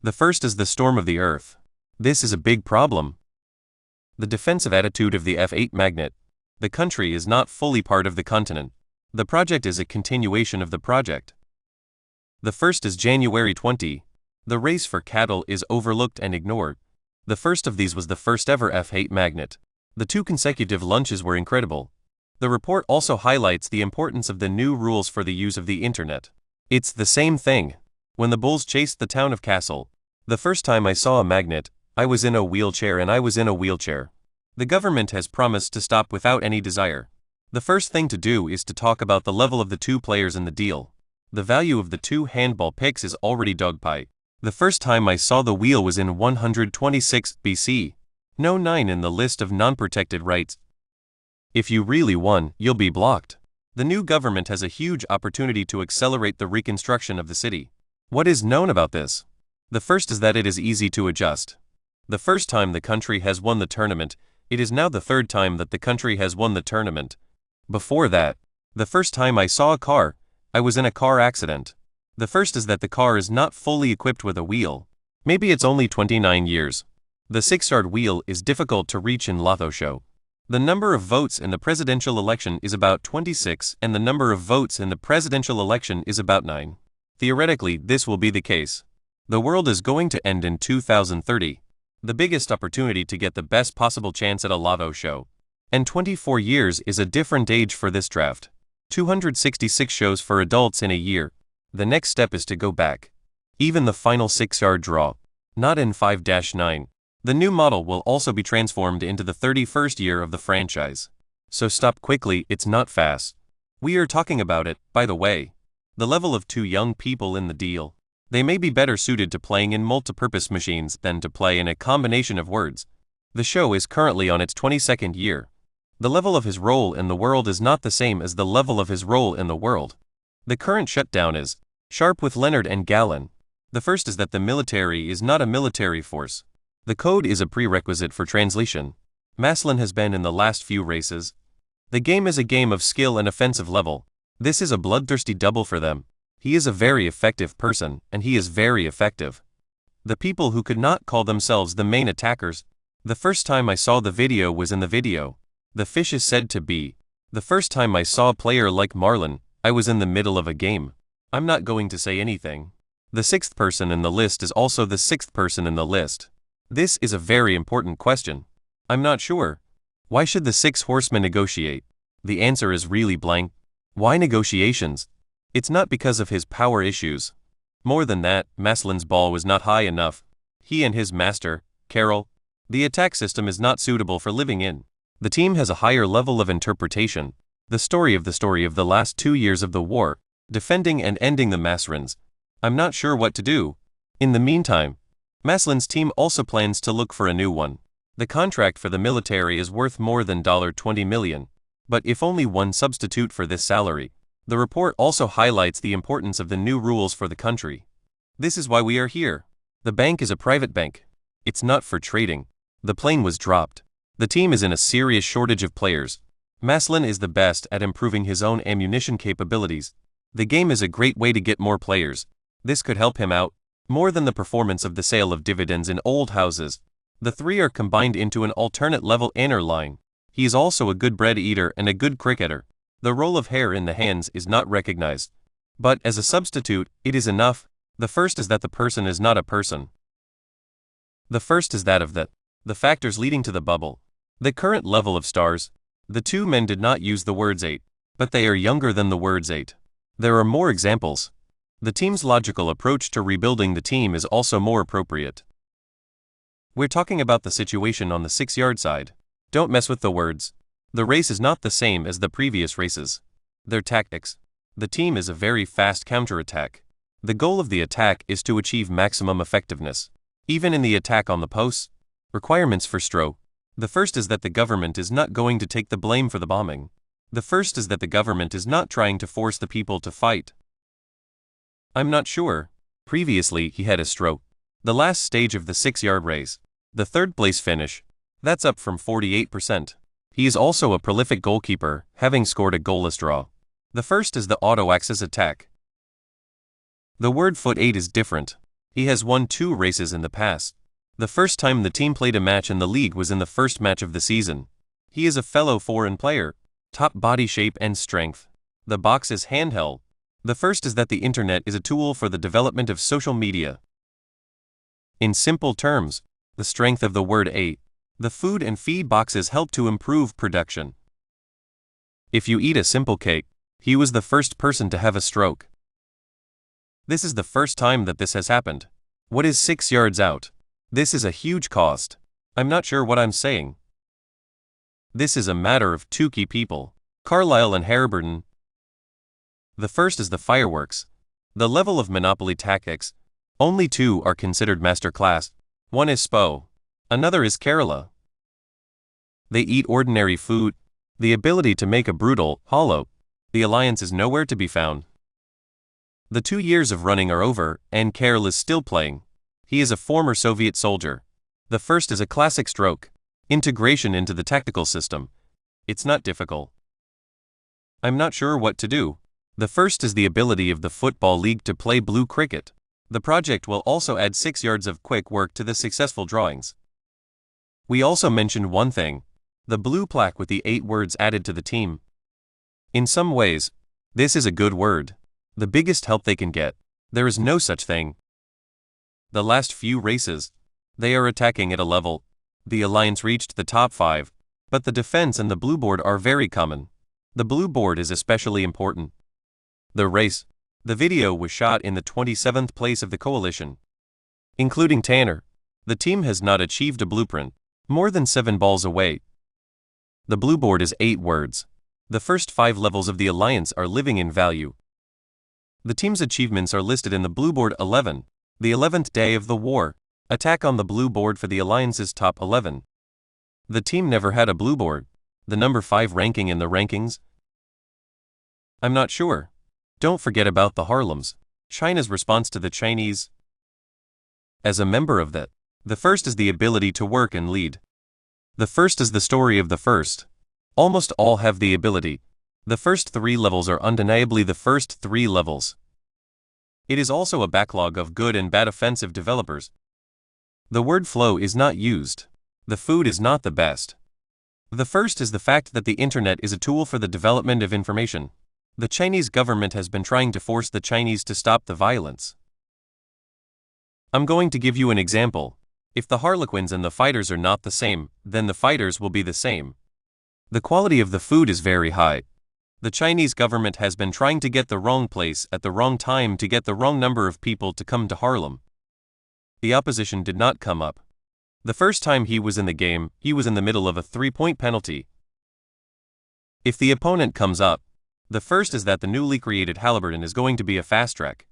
The first is the storm of the Earth. This is a big problem. The defensive attitude of the F8 magnet. The country is not fully part of the continent. The project is a continuation of the project. The first is January 20. The race for cattle is overlooked and ignored. The first of these was the first ever F8 magnet. The 2 consecutive lunches were incredible. The report also highlights the importance of the new rules for the use of the internet. It's the same thing. When the bulls chased the town of Kassel, the first time I saw a magnet, I was in a wheelchair and I was in a wheelchair. The government has promised to stop without any desire. The first thing to do is to talk about the level of the 2 players in the deal. The value of the 2 handball picks is already dogpie. The first time I saw the wheel was in 126 BC. No 9 in the list of non-protected rights. If you really won, you'll be blocked. The new government has a huge opportunity to accelerate the reconstruction of the city. What is known about this? The first is that it is easy to adjust. The first time the country has won the tournament, it is now the 3rd time that the country has won the tournament. Before that, the first time I saw a car, I was in a car accident. The first is that the car is not fully equipped with a wheel. Maybe it's only 29 years. The 6-yard wheel is difficult to reach in Lotho show. The number of votes in the presidential election is about 26 and the number of votes in the presidential election is about 9. Theoretically, this will be the case. The world is going to end in 2030. The biggest opportunity to get the best possible chance at a Lotto show. And 24 years is a different age for this draft. 266 shows for adults in a year. The next step is to go back. Even the final 6-yard draw. Not in 5-9. The new model will also be transformed into the 31st year of the franchise. So stop quickly, it's not fast. We are talking about it, by the way. The level of 2 young people in the deal. They may be better suited to playing in multipurpose machines than to play in a combination of words. The show is currently on its 22nd year. The level of his role in the world is not the same as the level of his role in the world. The current shutdown is sharp with Leonard and Gallon. The first is that the military is not a military force. The code is a prerequisite for translation. Maslin has been in the last few races. The game is a game of skill and offensive level. This is a bloodthirsty double for them. He is a very effective person, and he is very effective. The people who could not call themselves the main attackers. The first time I saw the video was in the video. The fish is said to be. The first time I saw a player like Marlon, I was in the middle of a game. I'm not going to say anything. The 6th person in the list is also the 6th person in the list. This is a very important question. I'm not sure. Why should the 6 horsemen negotiate? The answer is really blank. Why negotiations? It's not because of his power issues. More than that, Maslin's ball was not high enough. He and his master, Carol. The attack system is not suitable for living in. The team has a higher level of interpretation. The story of the last 2 years of the war, defending and ending the Masrins. I'm not sure what to do. In the meantime, Maslin's team also plans to look for a new one. The contract for the military is worth more than $20 million. But if only one substitute for this salary. The report also highlights the importance of the new rules for the country. This is why we are here. The bank is a private bank. It's not for trading. The plane was dropped. The team is in a serious shortage of players. Maslin is the best at improving his own ammunition capabilities. The game is a great way to get more players. This could help him out. More than the performance of the sale of dividends in old houses. The 3 are combined into an alternate level inner line. He is also a good bread eater and a good cricketer. The role of hair in the hands is not recognized. But as a substitute, it is enough. The first is that the person is not a person. The first is that of the factors leading to the bubble. The current level of stars. The 2 men did not use the words 8, but they are younger than the words 8. There are more examples. The team's logical approach to rebuilding the team is also more appropriate. We're talking about the situation on the 6-yard side. Don't mess with the words. The race is not the same as the previous races. Their tactics. The team is a very fast counterattack. The goal of the attack is to achieve maximum effectiveness. Even in the attack on the posts. Requirements for Stro. The first is that the government is not going to take the blame for the bombing. The first is that the government is not trying to force the people to fight. I'm not sure. Previously, he had a stroke. The last stage of the 6-yard race. The 3rd place finish. That's up from 48%. He is also a prolific goalkeeper, having scored a goalless draw. The first is the auto-axis attack. The word foot 8 is different. He has won 2 races in the past. The first time the team played a match in the league was in the first match of the season. He is a fellow foreign player. Top body shape and strength. The box is handheld. The first is that the internet is a tool for the development of social media. In simple terms, the strength of the word 8. The food and feed boxes help to improve production. If you eat a simple cake, he was the first person to have a stroke. This is the first time that this has happened. What is 6 yards out? This is a huge cost. I'm not sure what I'm saying. This is a matter of 2 key people, Carlisle and Hariburton. The first is the fireworks. The level of monopoly tactics. Only 2 are considered master class. One is Spo. Another is Kerala. They eat ordinary food. The ability to make a brutal, hollow. The alliance is nowhere to be found. The 2 years of running are over, and Kerala is still playing. He is a former Soviet soldier. The first is a classic stroke. Integration into the tactical system. It's not difficult. I'm not sure what to do. The first is the ability of the Football League to play blue cricket. The project will also add 6 yards of quick work to the successful drawings. We also mentioned one thing. The blue plaque with the 8 words added to the team. In some ways, this is a good word. The biggest help they can get. There is no such thing. The last few races, they are attacking at a level. The alliance reached the top 5, but the defense and the blue board are very common. The blue board is especially important. The race. The video was shot in the 27th place of the coalition. Including Tanner. The team has not achieved a blueprint. More than 7 balls away. The blue board is 8 words. The first 5 levels of the alliance are living in value. The team's achievements are listed in the blue board 11. The 11th day of the war. Attack on the blue board for the alliance's top 11. The team never had a blue board. The number 5 ranking in the rankings? I'm not sure. Don't forget about the Harlems. China's response to the Chinese. As a member of that, the first is the ability to work and lead. The first is the story of the first. Almost all have the ability. The first 3 levels are undeniably the first 3 levels. It is also a backlog of good and bad offensive developers. The word flow is not used. The food is not the best. The first is the fact that the internet is a tool for the development of information. The Chinese government has been trying to force the Chinese to stop the violence. I'm going to give you an example. If the Harlequins and the fighters are not the same, then the fighters will be the same. The quality of the food is very high. The Chinese government has been trying to get the wrong place at the wrong time to get the wrong number of people to come to Harlem. The opposition did not come up. The first time he was in the game, he was in the middle of a 3-point penalty. If the opponent comes up, the first is that the newly created Halliburton is going to be a fast track.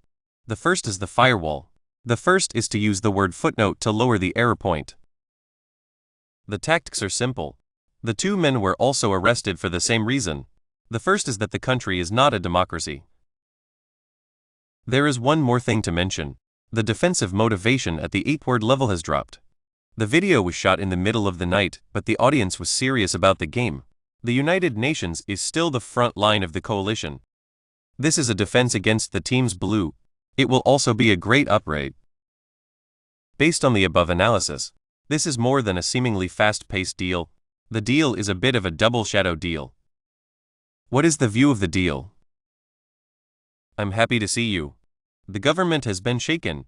The first is the firewall. The first is to use the word footnote to lower the error point. The tactics are simple. The 2 men were also arrested for the same reason. The first is that the country is not a democracy. There is one more thing to mention. The defensive motivation at the 8-word level has dropped. The video was shot in the middle of the night, but the audience was serious about the game. The United Nations is still the front line of the coalition. This is a defense against the team's blue. It will also be a great upgrade. Based on the above analysis, this is more than a seemingly fast-paced deal. The deal is a bit of a double shadow deal. What is the view of the deal? I'm happy to see you. The government has been shaken.